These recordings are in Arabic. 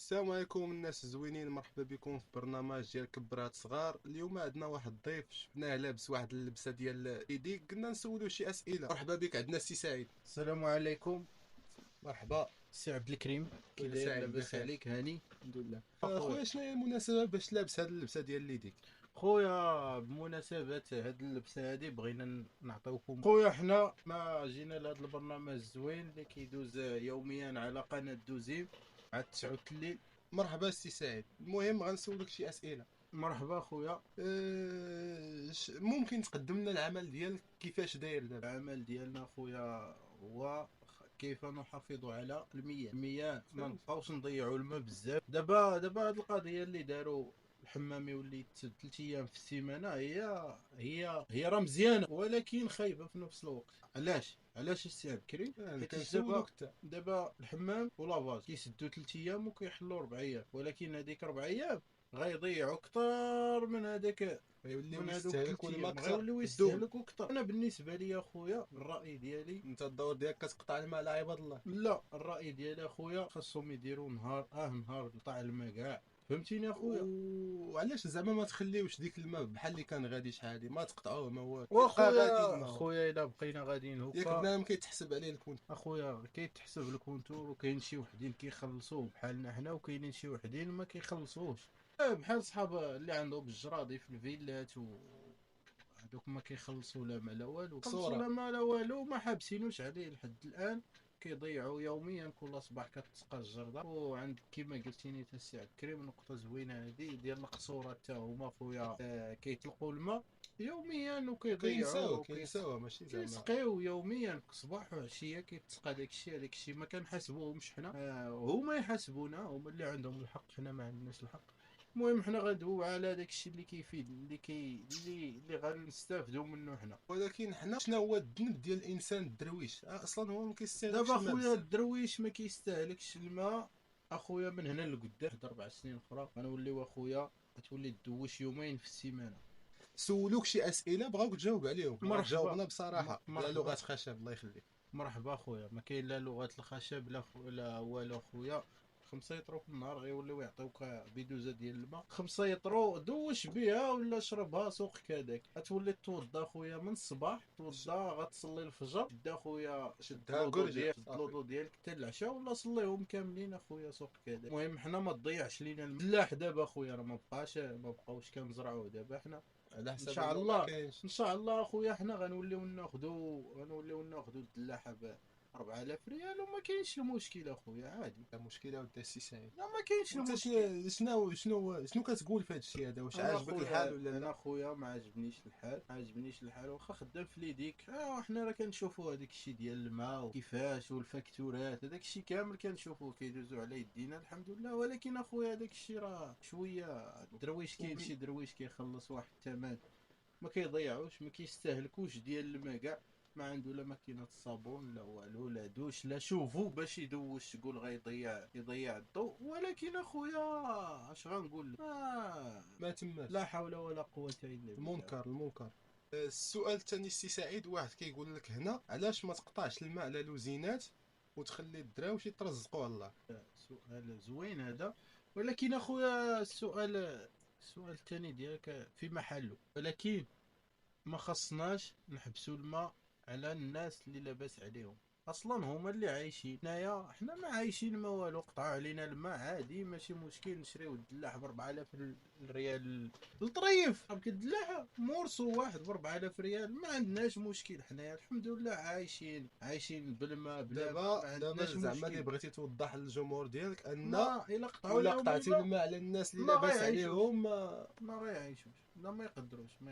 السلام عليكم الناس الزوينين، مرحبا بكم في برنامج ديال كبرات صغار. اليوم عندنا واحد الضيف شفناه لابس واحد اللبسه ديال ايديك، قلنا نسولو شي اسئله. مرحبا بك، عندنا السي سعيد. السلام عليكم. مرحبا. سي عبد الكريم، كي خويا داير؟ سعيد لاباس بخير. عليك؟ هاني الحمد لله. اخويا خويا شنو هي المناسبه باش لابس هاد اللبسه ديال ايديك؟ خويا بمناسبة هاد اللبسة هادي بغينا نعطيوكم خويا حنا ما جينا لهاد البرنامج الزوين اللي كيدوز يوميا على قناة دوزيم على 9 الليل. مرحبا السي سعيد، المهم غنسولك شي اسئله. مرحبا خويا. ممكن تقدم لنا العمل ديالك كيفاش داير دابا؟ العمل ديالنا خويا هو كيف نحافظ على المياه ما نبقاوش نضيعوا الماء بزاف. دابا هاد القضيه اللي داروا الحمام يولي 3 ايام في السيمانه هي راه مزيانه ولكن خايبه في نفس الوقت. علاش السي عبد الكريم؟ حيت كنسولك انت. دابا الحمام ولافاج كيسدوا 3 ايام وكيحلوا 4 ايام، ولكن هذيك 4 ايام غيضيعوا اكثر من هذاك، غيوليو من هذوك يستهلكوا 3 الماء ايام اكثر غيوليو الدول. يستهلكوا اكثر. انا بالنسبه لي اخويا الراي ديالي، انت الدور ديالك كتقطع الماء على عباد الله. لا الراي ديالي اخويا خاصهم يديروا نهار قطع الماء كاع. فهمتيني اخويا؟ وعلاش زعما ما تخليوش ديك الماء بحال اللي كان غادي شحال ما تقطعوه، ما هو يبقى غادي واخويا الماء. اخويا الا بقينا غاديين ياك هكا بنادم كيتحسب عليه الكون. اخويا كيتحسب الكونتور، وكاين شي وحدين كيخلصوه بحالنا حنا، وكاينين شي وحدين ما كيخلصوش. بحال صحاب اللي عندهم بالجراضي في الفيلات هذوك ما كيخلصوا لا ما لا والو، خلصوا صورة. لا ما لا والو، ما حابسينوش عليه لحد الان. كيضيعوا يوميا كل صباح كتسقى الجرده. وعند كيما قلتيني انت السي عبد الكريم نقطه زوينه هذه ديال القصوره، حتى هما خويا كيطلقوا الماء يوميا وكيضيعوه كينساوه ماشي زعما. كيسقيو يوميا صباح وعشيه كيتسقى داك الشيء ما كنحاسبوهمش حنا. هما يحاسبونا، هما اللي عندهم الحق، حنا ما عندناش الحق. المهم حنا غندويو على داك الشيء اللي كيفيد، اللي غنستافدوا منه حنا. ولكن حنا شنو هو الذنب ديال الانسان الدرويش؟ اصلا هو ما كيستاهلش دابا الماء خويا بزاف. الدرويش ما كيستهلكش الماء اخويا. من هنا لقدام واحد 4 سنين اخرى غنوليو اخويا غتولي تدوش يومين في السيمانه. سولوك شي اسئله بغاوك تجاوب عليهم، مرحبا. جاوبنا بصراحه بلا مرحبا. لغه خشب، الله يخليك. مرحبا خويا، ما كاين لا لغه الخشب لا والو خويا. 5 يطرو في النهار غيوليو يعطيوك بدوزه ديال الماء. 5 يطرو دوش بها ولا شربها سوق كذاك. غتولي توضا خويا من الصباح، توضا غتصلي الفجر، شد خويا شدها كرجه صافي. الوضو ديالك حتى العشاء، ولا صليهم كاملين اخويا سوق كذاك. المهم حنا ما تضيعش لينا الفلاح دابا اخويا، راه ما بقاوش كنزرعوه دابا حنا. على ان حسب شاء انه ما الله كاينش. ان شاء الله اخويا حنا غنوليو ناخذوا الدلاحه ب 4000 ريال، وما كاينش المشكل اخويا عادي. لا مشكله ودا السي سعيد. لا ما كاينش انت المشكل. شنو كتقول في هذا الشيء هذا؟ واش انا عاجبك الحال خويا ولا انا لا؟ خويا ما عجبنيش الحال واخا خدام في ليديك. وحنا راه كنشوفوا هذاك الشيء ديال الماء وكيفاش والفاكتورات، هذاك الشيء كامل كنشوفوه كيدوزوا على يدينا الحمد لله. ولكن اخويا هذاك الشيء راه شويه درويش. كاين شي درويش كيخلص واحد الثمن ما كيضيعوش، ما كيستهلكوش ديال الماء كاع. ما عنده لا ماكينه الصابون لا والو لا دوش لا شوفو باش يدوش تقول يضيع الضوء. ولكن اخويا اش غنقول لك؟ ما تماش. لا حول ولا قوه الا بالله. المنكر. السؤال الثاني السي سعيد، واحد كيقول لك هنا علاش ما تقطعش الماء على لوزينات وتخلي الدراوش يترزقوا الله؟ سؤال زوين هذا، ولكن اخويا السؤال الثاني ديالك في محله، ولكن ما خصناش نحبسوا الماء على الناس اللي لاباس عليهم. اصلا هما اللي عايشين، حنا ما عايشين ما والو. قطعوا علينا الماء عادي ماشي مشكل، نشريو الدلاح ب 4000 ريال الطريف. الدلاح مورسو واحد ب 4000 ريال، ما عندناش مشكل حنايا الحمد لله عايشين بالماء بلا ما دابا عندناش زعما اللي مشكل. بغيتي توضح للجمهور ديالك ان ما الا قطعوا ولا لهم قطعتي الماء الماء على الناس اللي ما لاباس غيعيشوش. عليهم ما غيعيشوش. لا ما يقدروش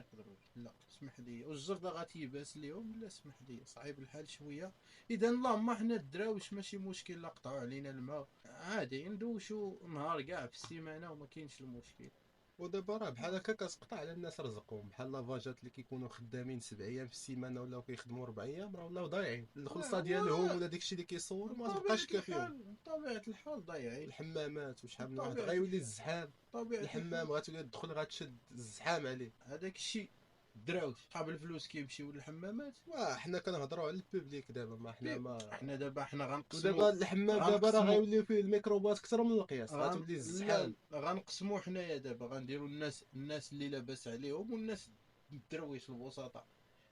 لا اسمح لي، والجرده غتيباس اليوم. لا اسمح لي صعيب الحال شويه. اذا اللهم حنا الدراوش ماشي مشكل، لا قطعوا علينا الماء عادي ندوشوا نهار كاع في السيمانه وما كاينش المشكل. ودابا راه بحال هكا كتقطع على الناس رزقهم، بحال لافاجات اللي كيكونوا خدامين 7 ايام في السيمانه ولا كيخدموا 4 ايام، راه ولاو ضايعين الخلصه ديالهم ولا داكشي اللي كيصوروا ما تبقاش كافيهم. بطبيعه الحال ضايعين. الحمامات وشحال من واحد بطبيعه غيولي الزحام. بطبيعه الحال الحمام غتولي تدخل غتشد الزحام عليه. هذاك الشيء الدراوش صحاب الفلوس كيمشيو للحمامات. حنا كنهضروا على البوبليك دابا، ما حنا ما حنا دابا حنا غنقسمو. ودابا الحمام دابا راه غيوليو فيه الميكروبات اكثر من القياس، غتولي لا الزحام. غنقسمو حنايا دابا، غنديرو الناس اللي لاباس عليهم والناس الدرويش البسطاء.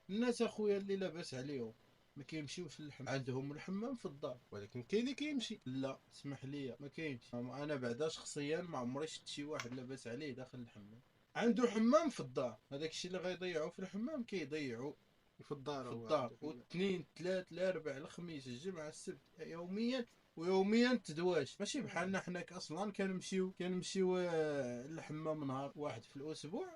الناس اخويا اللي لاباس عليهم ما كيمشيوش للحمام، عندهم الحمام في الدار. ولكن كاين اللي كيمشي. لا اسمح لي ما كاينش، انا بعدا شخصيا ما عمري شفت شي واحد لاباس عليه داخل الحمام عنده حمام في الدار. هذاك الشيء اللي غيضيعوا في الحمام كيضيعوا في الدار في هو الدار. عنده. والاثنين ثلاث الاربع الخميس الجمعه السبت يوميا، ويوميا تدواش. ماشي بحالنا حنا اصلا كنمشيو للحمام نهار واحد في الاسبوع.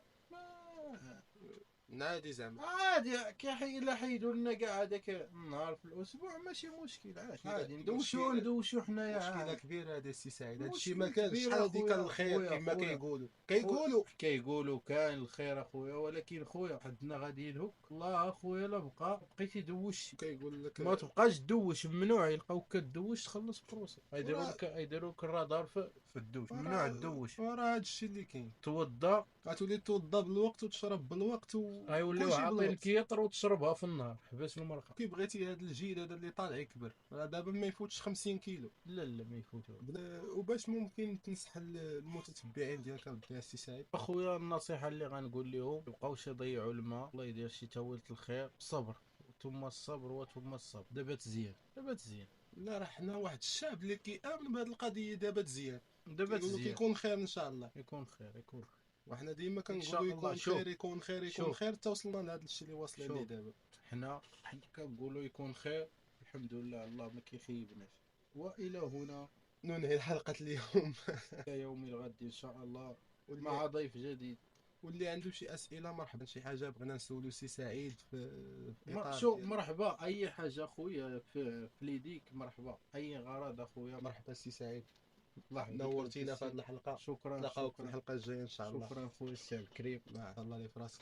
عادي زعما. عادي الا حيدوا لنا كاع هذاك النهار في الاسبوع ماشي مشكل، عادي ندوشو حنايا. مشكله كبيره هذا السي سعيد، هذا الشيء مشكلة ما كانش. كبيرة شحال هذه كان أخويا، الخير كما أخويا. كيقولوا كان الخير اخويا، ولكن خويا حدنا غادي يلهك الله اخويا. لا بقيتي دوش كيقول لك ما تبقاش دوش، ممنوع يلقاوك كدوش تخلص بروسك. يديروا لك الرادار في الدوش، ممنوع تدوش. وراه هذا الشيء اللي كاين. توضا غتولي توضا بالوقت وتشرب بالوقت غيوليو عاطينك يطر وتشربها في النهار. حبس المرقه كي بغيتي. هذا الجيل هذا اللي طالع يكبر راه دابا ما يفوتش 50 كيلو. لا ما يفوتوا. وباش ممكن تنصح المتتبعين ديالك بدي السي سعيد؟ اخويا النصيحه اللي غنقول لهم يبقاوش يضيعوا الماء، الله يدير شي تاويله الخير، صبر ثم الصبر وثم الصبر. دابا تزيان لا راه حنا واحد الشعب اللي كيامن بهذه القضيه. دابا تزيان دابا كيقولوا تزيان كيكون خير ان شاء الله. يكون خير وحنا ديما إن شاء كنقولوا الله. يكون شوف. خير يكون خير يكون شوف. خير حتى وصلنا لهذا الشيء اللي واصلين ليه شوف. دابا. حنا كنقولوا يكون خير، الحمد لله الله ما كيخيبناش. والى هنا ننهي الحلقه اليوم. الى يوم الغد ان شاء الله مع ضيف جديد. واللي عنده شي اسئله مرحبا، شي حاجه بغينا نسولو سي سعيد في اطار شو مرحبا، اي حاجه خويا في يديك مرحبا، اي غرض اخويا. مرحبا سي سعيد، الله نورتينا في هذه الحلقه. شكرا نلقاوك في الحلقه الجايه ان شاء الله. شكرا خويا السي الكريم. الله لي في راسك.